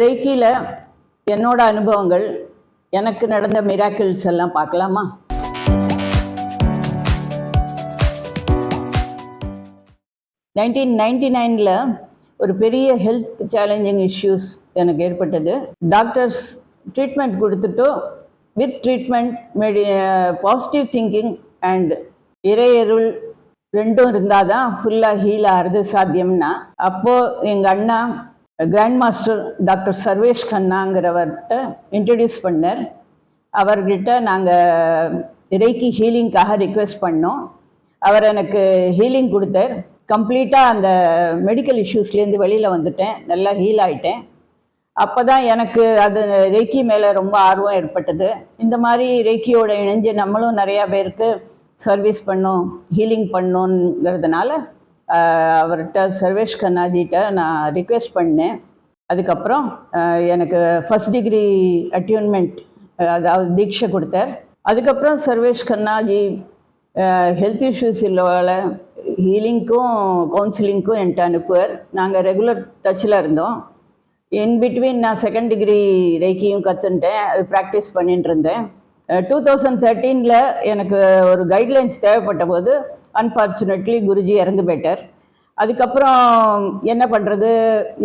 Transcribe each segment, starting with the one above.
ரெய்க்கியில் என்னோட அனுபவங்கள், எனக்கு நடந்த மிராக்கிள்ஸ் எல்லாம் பார்க்கலாமா? நைன்டீன் 99ல் ஒரு பெரிய ஹெல்த் சேலஞ்சிங் இஷ்யூஸ் எனக்கு ஏற்பட்டது. டாக்டர்ஸ் ட்ரீட்மெண்ட் கொடுத்துட்டு with treatment positive thinking and இறையருள் ரெண்டும் இருந்தால் தான் ஃபுல்லாக ஹீல் ஆகிறது சாத்தியம்னா, அப்போது எங்கள் அண்ணா கிராண்ட் மாஸ்டர் டாக்டர் சர்வேஷ் கண்ணாங்கிறவர்கிட்ட இன்ட்ரடியூஸ் பண்ணார். அவர்கிட்ட நாங்கள் ரெய்க்கி ஹீலிங்காக ரிக்வெஸ்ட் பண்ணோம். அவர் எனக்கு ஹீலிங் கொடுத்தார். கம்ப்ளீட்டாக அந்த மெடிக்கல் இஷ்யூஸ்லேருந்து வெளியில் வந்துட்டேன், நல்லா ஹீல் ஆகிட்டேன். அப்போ தான் எனக்கு அது ரெய்க்கி மேலே ரொம்ப ஆர்வம் ஏற்பட்டது. இந்த மாதிரி ரெய்க்கியோட இணைஞ்சு நம்மளும் நிறையா பேருக்கு சர்வீஸ் பண்ணோம், ஹீலிங் பண்ணோங்கிறதுனால அவர்கிட்ட சர்வேஷ் கண்ணாஜிகிட்ட நான் ரிக்வெஸ்ட் பண்ணேன். அதுக்கப்புறம் எனக்கு ஃபஸ்ட் டிகிரி அட்யூன்மெண்ட், அதாவது தீட்சை கொடுத்தார். அதுக்கப்புறம் சர்வேஷ் கண்ணாஜி ஹெல்த் இஷ்யூஸ் இல்லவால் ஹீலிங்க்கும் கவுன்சிலிங்க்கும் என்கிட்ட அனுப்புவார். நாங்கள் ரெகுலர் டச்சில் இருந்தோம். இன் பிட்வீன் நான் செகண்ட் டிகிரி ரெய்க்கியும் கற்றுன்ட்டேன், அது ப்ராக்டிஸ் பண்ணிட்டு இருந்தேன். 2013ல் எனக்கு ஒரு கைட்லைன்ஸ் தேவைப்பட்ட போது அன்ஃபார்ச்சுனேட்லி குருஜி இறந்து போயிட்டார். அதுக்கப்புறம் என்ன பண்ணுறது,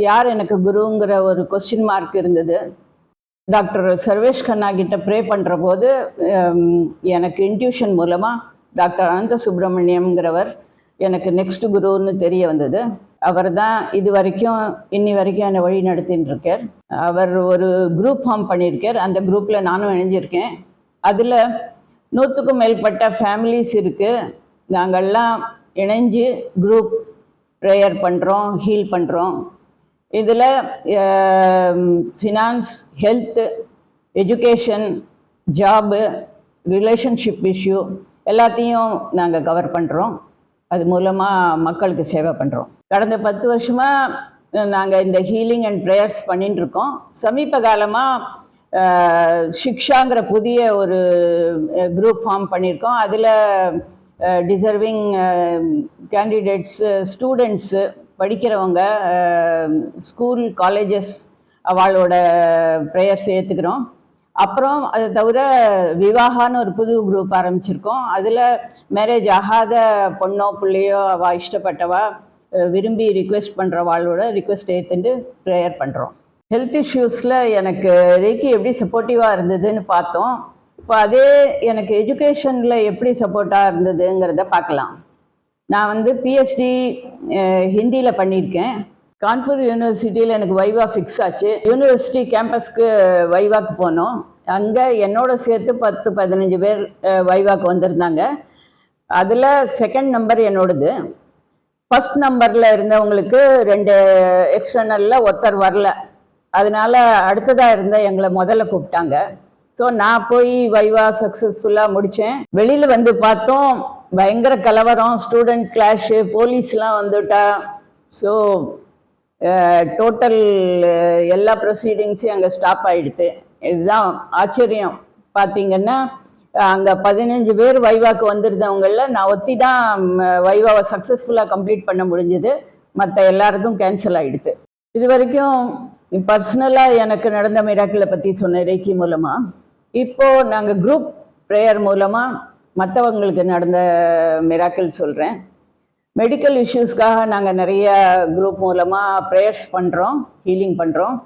யார் எனக்கு குருங்கிற ஒரு கொஸ்டின் மார்க் இருந்தது. டாக்டர் சர்வேஷ் கண்ணா கிட்ட ப்ரே பண்ணுற போது எனக்கு இன்ட்யூஷன் மூலமாக டாக்டர் அனந்த சுப்பிரமணியம்ங்கிறவர் எனக்கு நெக்ஸ்ட் குருன்னு தெரிய வந்தது. அவர் தான் இது வரைக்கும் இன்னி வரைக்கும் என்னை வழி நடத்தின்னு இருக்கார். அவர் ஒரு குரூப் ஃபார்ம் பண்ணியிருக்கார். அந்த குரூப்பில் நானும் இணைஞ்சிருக்கேன். அதில் 100க்கும் மேற்பட்ட ஃபேமிலிஸ் இருக்குது. நாங்கள்லாம் இணைஞ்சு குரூப் ப்ரேயர் பண்ணுறோம், ஹீல் பண்ணுறோம். இதில் finance, health, education, job, relationship issue எல்லாத்தையும் நாங்கள் கவர் பண்ணுறோம். அது மூலமாக மக்களுக்கு சேவை பண்ணுறோம். கடந்த 10 வருஷமாக நாங்கள் இந்த ஹீலிங் அண்ட் ப்ரேயர்ஸ் பண்ணிட்டு இருக்கோம். சமீப காலமாக ஷிக்ஷாங்கிற புதிய ஒரு குரூப் ஃபார்ம் பண்ணியிருக்கோம். அதில் டிசர்விங் கேண்டிடேட்ஸு, ஸ்டூடெண்ட்ஸு, படிக்கிறவங்க, ஸ்கூல், காலேஜஸ் அவளோட ப்ரேயர்ஸ் ஏற்றுக்கிறோம். அப்புறம் அதை தவிர விவாகான்னு ஒரு புது குரூப் ஆரம்பிச்சிருக்கோம். அதில் மேரேஜ் ஆகாத பொண்ணோ பிள்ளையோ அவள் இஷ்டப்பட்டவா விரும்பி ரிக்வெஸ்ட் பண்ணுறவாளோட ரிக்வெஸ்ட் ஏற்றுட்டு ப்ரேயர் பண்ணுறோம். ஹெல்த் இஷ்யூஸில் எனக்கு ரெய்க்கி எப்படி சப்போர்ட்டிவாக இருந்ததுன்னு பார்த்தோம். இப்போ அதே எனக்கு எஜுகேஷனில் எப்படி சப்போர்ட்டாக இருந்ததுங்கிறத பார்க்கலாம். நான் பிஹெச்டி ஹிந்தியில் பண்ணியிருக்கேன். கான்பூர் யூனிவர்சிட்டியில் எனக்கு வைவா ஃபிக்ஸ் ஆச்சு. யூனிவர்சிட்டி கேம்பஸ்க்கு வைவாக்கு போனோம். அங்கே என்னோட சேர்த்து 10-15 பேர் வைவாக்கு வந்திருந்தாங்க. அதில் செகண்ட் நம்பர் என்னோடது. ஃபஸ்ட் நம்பரில் இருந்தவங்களுக்கு 2 எக்ஸ்டர்னலில் ஒருத்தர் வரல. அதனால் அடுத்ததாக இருந்த எங்களை முதல்ல கூப்பிட்டாங்க. ஸோ நான் போய் வைவா சக்ஸஸ்ஃபுல்லாக முடித்தேன். வெளியில் பார்த்தோம், பயங்கர கலவரம், ஸ்டூடெண்ட் கிளாஷு, போலீஸ்லாம் வந்துட்டா. ஸோ டோட்டல் எல்லா ப்ரொசீடிங்ஸையும் அங்கே ஸ்டாப் ஆகிடுது. இதுதான் ஆச்சரியம். பார்த்திங்கன்னா அங்கே 15 பேர் வைவாக்கு வந்திருந்தவங்களில் நான் ஒத்தி தான் வைவாவை சக்ஸஸ்ஃபுல்லாக கம்ப்ளீட் பண்ண முடிஞ்சுது. மற்ற எல்லாருக்கும் கேன்சல் ஆகிடுது. இது வரைக்கும் பர்சனலாக எனக்கு நடந்த மிராக்கிளை பற்றி சொன்ன ரெய்க்கி மூலமாக. இப்போது நாங்கள் குரூப் ப்ரேயர் மூலமாக மற்றவங்களுக்கு நடந்த மிராக்கிள் சொல்கிறேன். மெடிக்கல் இஷ்யூஸ்க்காக நாங்கள் நிறைய குரூப் மூலமாக ப்ரேயர்ஸ் பண்ணுறோம், ஹீலிங் பண்ணுறோம்.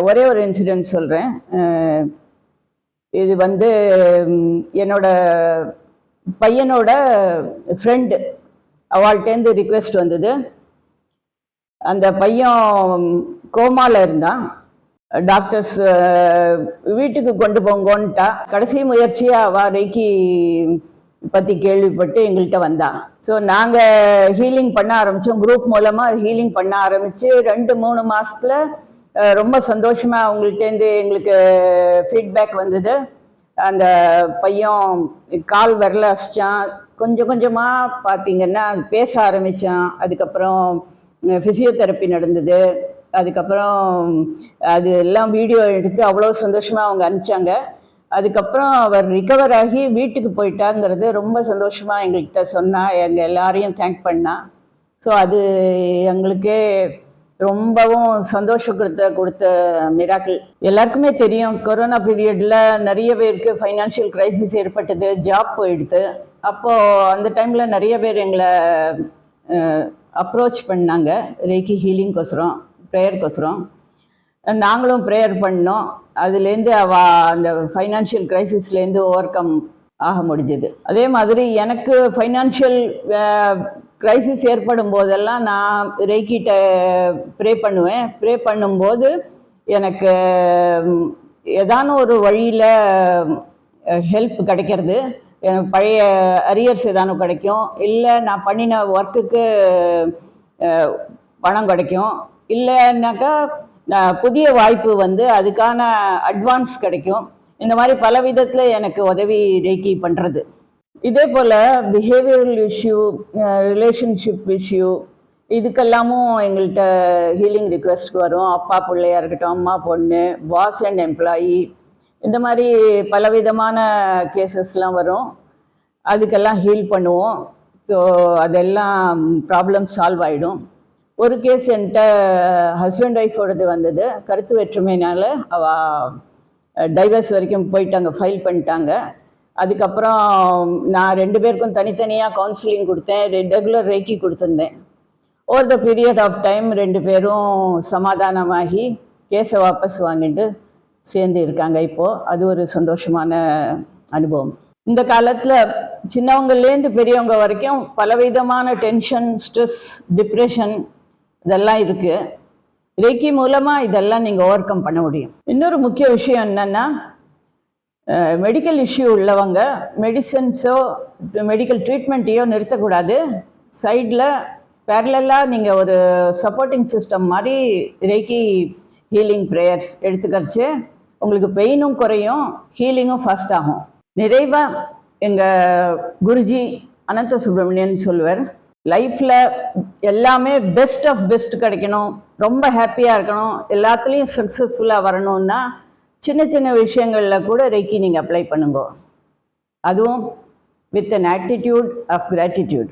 ஒரே ஒரு இன்சிடெண்ட் சொல்கிறேன். இது என்னோட பையனோட ஃப்ரெண்டு, அவள்கிட்டேருந்து ரிக்வெஸ்ட் வந்தது. அந்த பையன் கோமாவில் இருந்தான். டாக்டர்ஸ் வீட்டுக்கு கொண்டு போங்கன்ட்டா. கடைசி முயற்சியாக அவள் ரெய்க்கி பற்றி கேள்விப்பட்டு எங்கள்கிட்ட வந்தான். ஸோ நாங்கள் ஹீலிங் பண்ண ஆரம்பித்தோம். குரூப் மூலமாக ஹீலிங் பண்ண ஆரம்பித்து 2-3 மாதத்தில் ரொம்ப சந்தோஷமாக அவங்கள்ட்டேருந்து எங்களுக்கு ஃபீட்பேக் வந்தது. அந்த பையன் கால் விரல அசிச்சான். கொஞ்சம் கொஞ்சமாக பார்த்திங்கன்னா பேச ஆரம்பித்தான். அதுக்கப்புறம் ஃபிசியோதெரப்பி நடந்தது. அதுக்கப்புறம் அது எல்லாம் வீடியோ எடுத்து அவ்வளோ சந்தோஷமாக அவங்க அனுப்பிச்சாங்க. அதுக்கப்புறம் அவர் ரிகவர் ஆகி வீட்டுக்கு போயிட்டாங்கிறது ரொம்ப சந்தோஷமாக எங்கள்கிட்ட சொன்னால், எங்கள் எல்லாரையும் தேங்க் பண்ணா. ஸோ அது எங்களுக்கே ரொம்பவும் சந்தோஷம் கொடுத்த மிராக்கிள். எல்லாருக்குமே தெரியும், கொரோனா பீரியடில் நிறைய பேருக்கு ஃபைனான்ஷியல் க்ரைசிஸ் ஏற்பட்டது, ஜாப் போயிடுது. அப்போது அந்த டைமில் நிறைய பேர் எங்களை அப்ரோச் பண்ணாங்க ரேக்கி ஹீலிங்கோசரம், ப்ரேயருக்கோசரம். நாங்களும் ப்ரேயர் பண்ணோம். அதுலேருந்து அந்த ஃபைனான்ஷியல் க்ரைசிஸ்லேருந்து ஓவர் கம் ஆக முடிஞ்சது. அதே மாதிரி எனக்கு ஃபைனான்ஷியல் க்ரைசிஸ் ஏற்படும் போதெல்லாம் நான் ரேக்கிட்ட ப்ரே பண்ணுவேன். ப்ரே பண்ணும்போது எனக்கு ஏதான ஒரு வழியில் ஹெல்ப் கிடைக்கிறது. எனக்கு பழைய அரியர்ஸ் ஏதானும் கிடைக்கும், இல்லை நான் பண்ணின ஒர்க்குக்கு பணம் கிடைக்கும், இல்லைன்னாக்கா புதிய வாய்ப்பு வந்து அதுக்கான அட்வான்ஸ் கிடைக்கும். இந்த மாதிரி பல விதத்தில் எனக்கு உதவி ரேக்கி பண்ணுறது. இதே போல் பிஹேவியரல் இஷ்யூ, ரிலேஷன்ஷிப் இஷ்யூ, இதுக்கெல்லாமும் எங்கள்கிட்ட ஹீலிங் ரிக்வெஸ்ட் வரும். அப்பா பிள்ளையாக இருக்கட்டும், அம்மா பொண்ணு, பாஸ் அண்ட் எம்ப்ளாயி, இந்த மாதிரி பலவிதமான கேசஸ்லாம் வரும். அதுக்கெல்லாம் ஹீல் பண்ணுவோம். ஸோ அதெல்லாம் ப்ராப்ளம் சால்வ் ஆகிடும். ஒரு கேஸ் என்கிட்ட ஹஸ்பண்ட் ஒய்ஃபோடது வந்தது. கருத்து வேற்றுமையினால் அவள் டைவர்ஸ் வரைக்கும் போயிட்டாங்க, ஃபைல் பண்ணிட்டாங்க. அதுக்கப்புறம் நான் 2 பேருக்கும் தனித்தனியாக கவுன்சிலிங் கொடுத்தேன், ரெகுலர் ரேக்கி கொடுத்துருந்தேன். Over the period of time 2 பேரும் சமாதானமாகி கேஸை வாபஸ் வாங்கிட்டு சேர்ந்து இருக்காங்க இப்போது. அது ஒரு சந்தோஷமான அனுபவம். இந்த காலத்தில் சின்னவங்கலேருந்து பெரியவங்க வரைக்கும் பலவிதமான டென்ஷன், ஸ்ட்ரெஸ், டிப்ரெஷன் இதெல்லாம் இருக்குது. ரேக்கி மூலமாக இதெல்லாம் நீங்கள் ஓவர் கம் பண்ண முடியும். இன்னொரு முக்கிய விஷயம் என்னென்னா, மெடிக்கல் இஷ்யூ உள்ளவங்க மெடிசன்ஸோ மெடிக்கல் ட்ரீட்மெண்ட்டையோ நிறுத்தக்கூடாது. சைடில் பேரலாக நீங்கள் ஒரு சப்போர்ட்டிங் சிஸ்டம் மாதிரி ரேக்கி ஹீலிங் ப்ரேயர்ஸ் எடுத்துக்கிறச்சு உங்களுக்கு பெயினும் குறையும், ஹீலிங்கும் ஃபாஸ்ட் ஆகும். நிறைவாக எங்கள் குருஜி அனந்த சுப்ரமணியன் சொல்லுவார், லைஃப்பில் எல்லாமே பெஸ்ட் ஆஃப் பெஸ்ட் கிடைக்கணும், ரொம்ப ஹாப்பியாக இருக்கணும், எல்லாத்துலேயும் சக்ஸஸ்ஃபுல்லாக வரணும்னா சின்ன சின்ன விஷயங்களில் கூட ரேக்கி நீங்கள் அப்ளை பண்ணுங்க. அதுவும் with an attitude of gratitude.